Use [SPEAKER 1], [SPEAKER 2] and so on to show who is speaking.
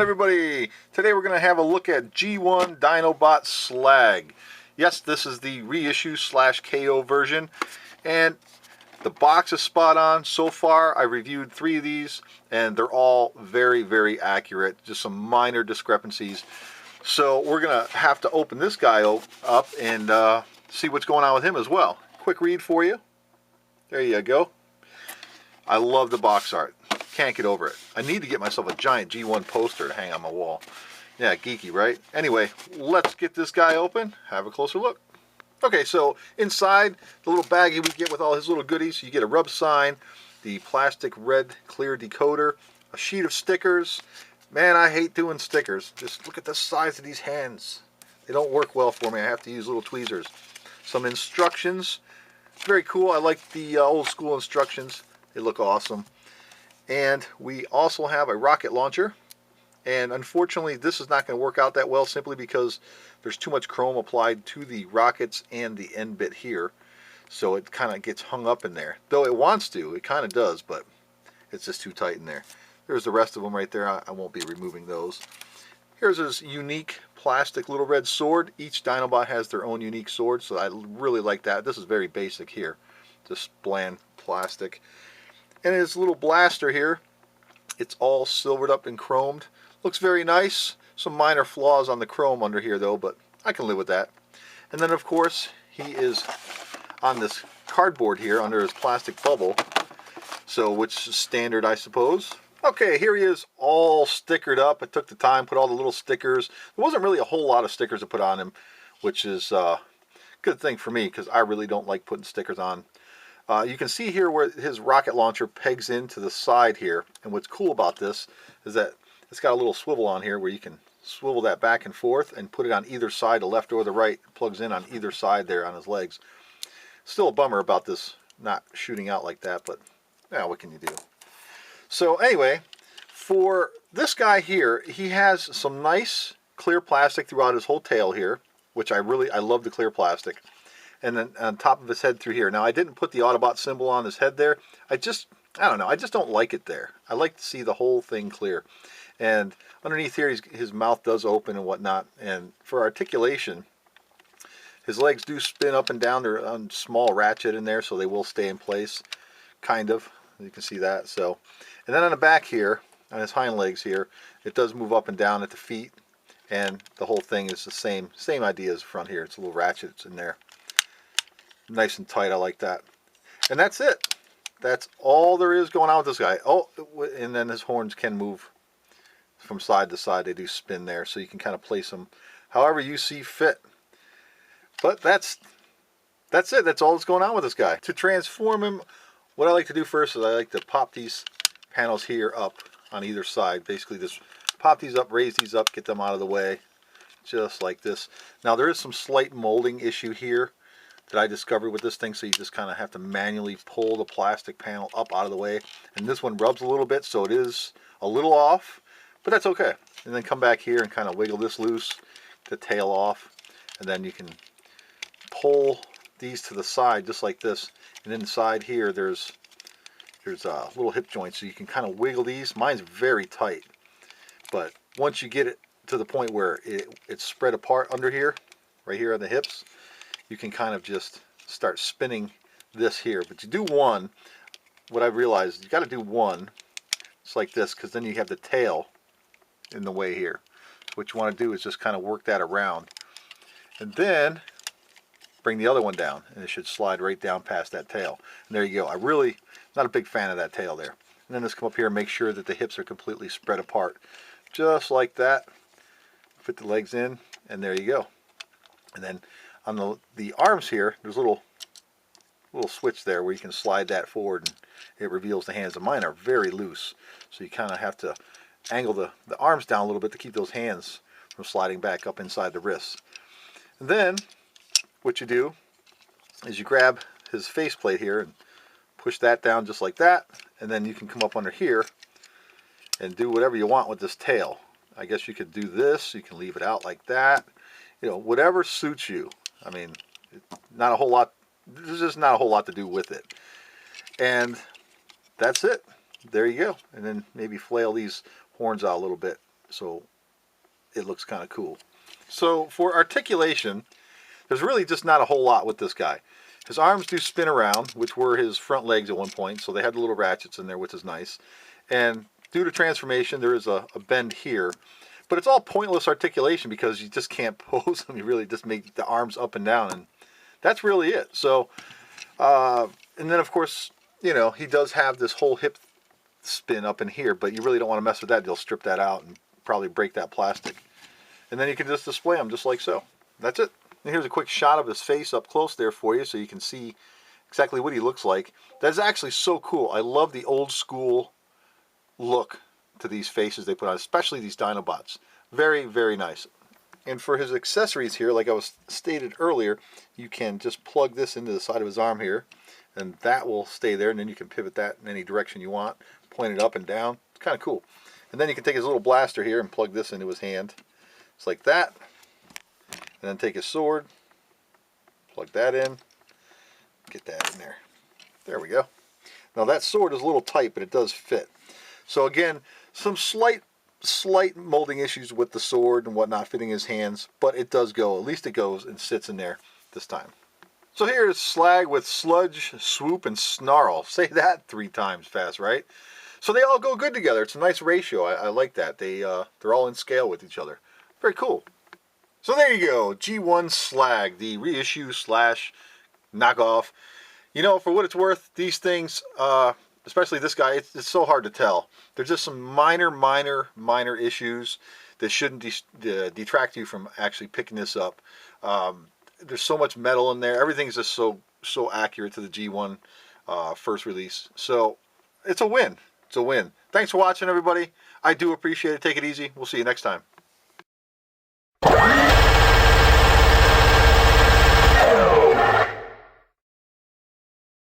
[SPEAKER 1] everybody? Today we're going to have a look at G1 Dinobot Slag. Yes, this is the reissue / kre-o version, and the box is spot on. So far I reviewed 3 of these and they're all very accurate, just some minor discrepancies. So we're going to have to open this guy up and see what's going on with him as well. Quick read for you. There you go. I love the box art. Can't get over it. I need to get myself a giant G1 poster to hang on my wall. Yeah, geeky, right? Anyway, let's get this guy open, have a closer look. Okay, so inside the little baggie we get with all his little goodies, you get a rub sign, the plastic red clear decoder, a sheet of stickers. Man, I hate doing stickers. Just look at the size of these hands. They don't work well for me. I have to use little tweezers. Some instructions. Very cool. I like the old school instructions. They look awesome. And we also have a rocket launcher, and unfortunately this is not going to work out that well simply because there's too much chrome applied to the rockets and the end bit here, so it kind of gets hung up in there. Though it wants to, it kind of does, but it's just too tight in there. There's the rest of them right there. I won't be removing those. Here's his unique plastic little red sword. Each Dinobot has their own unique sword, so I really like that. This is very basic here, just bland plastic. And his little blaster here, it's all silvered up and chromed. Looks very nice. Some minor flaws on the chrome under here though, but I can live with that. And then of course he is on this cardboard here under his plastic bubble, so which is standard, I suppose. Okay, here he is all stickered up. I took the time, put all the little stickers. There wasn't really a whole lot of stickers to put on him, which is a good thing for me because I really don't like putting stickers on. You can see here where his rocket launcher pegs into the side here, and what's cool about this is that it's got a little swivel on here where you can swivel that back and forth and put it on either side, the left or the right. It plugs in on either side there on his legs. Still a bummer about this not shooting out like that, but yeah, what can you do? So anyway, for this guy here, he has some nice clear plastic throughout his whole tail here, which I love the clear plastic. And then on top of his head through here. Now I didn't put the Autobot symbol on his head there. I don't know, I just don't like it there. I like to see the whole thing clear. And underneath here, his mouth does open and whatnot. And for articulation, his legs do spin up and down. They're on small ratchet in there, so they will stay in place, kind of. You can see that. So, and then on the back here, on his hind legs here, it does move up and down at the feet. And the whole thing is the same idea as the front here. It's a little ratchet that's in there. Nice and tight. I like that. And that's it. That's all there is going on with this guy. Oh, and then his horns can move from side to side. They do spin there, so you can kind of place them however you see fit. But that's it. That's all that's going on with this guy. To transform him, what I like to do first is I like to pop these panels here up on either side. Basically just pop these up, raise these up, get them out of the way, just like this. Now there is some slight molding issue here that I discovered with this thing, so you just kind of have to manually pull the plastic panel up out of the way. And this one rubs a little bit, so it is a little off, but that's okay. And then come back here and kind of wiggle this loose, the tail off, and then you can pull these to the side just like this. And inside here there's little hip joints, so you can kind of wiggle these. Mine's very tight, but once you get it to the point where it's spread apart under here, right here on the hips, you can kind of just start spinning this here. But you do one, what I've realized, you got to do one just like this, because then you have the tail in the way here. So what you want to do is just kind of work that around, and then bring the other one down, and it should slide right down past that tail. And there you go. Not a big fan of that tail there. And then just come up here and make sure that the hips are completely spread apart, just like that. Fit the legs in, and there you go. And then on the arms here, there's a little switch there where you can slide that forward and it reveals the hands. And mine are very loose, so you kind of have to angle the arms down a little bit to keep those hands from sliding back up inside the wrists. And then what you do is you grab his faceplate here and push that down just like that, and then you can come up under here and do whatever you want with this tail. I guess you could do this, you can leave it out like that, you know, whatever suits you. I mean, not a whole lot, there's just not a whole lot to do with it. And that's it. There you go. And then maybe flail these horns out a little bit, so it looks kind of cool. So for articulation, there's really just not a whole lot with this guy. His arms do spin around, which were his front legs at one point, so they had the little ratchets in there, which is nice. And due to transformation, there is a bend here. But it's all pointless articulation because you just can't pose them. You really just make the arms up and down, and that's really it. So, and then of course, you know, he does have this whole hip spin up in here, but you really don't want to mess with that. You'll strip that out and probably break that plastic. And then you can just display them just like so. That's it. And here's a quick shot of his face up close there for you so you can see exactly what he looks like. That's actually so cool. I love the old school look to these faces they put on, especially these Dinobots. Very, very nice. And for his accessories here, like I was stated earlier, you can just plug this into the side of his arm here, and that will stay there, and then you can pivot that in any direction you want, point it up and down. It's kind of cool. And then you can take his little blaster here and plug this into his hand. It's like that. And then take his sword, plug that in, get that in there. There we go. Now that sword is a little tight, but it does fit. So again, some slight molding issues with the sword and whatnot fitting his hands, but it does go. At least it goes and sits in there this time. So here is Slag with Sludge, Swoop, and Snarl. Say that 3 times fast, right? So they all go good together. It's a nice ratio. I like that. They're all in scale with each other. Very cool. So there you go, G1 Slag, the reissue / knockoff. You know, for what it's worth, these things, especially this guy, it's so hard to tell. There's just some minor issues that shouldn't detract you from actually picking this up. There's so much metal in there. Everything's just so accurate to the G1 first release. So it's a win. It's a win. Thanks for watching, everybody. I do appreciate it. Take it easy. We'll see you next time.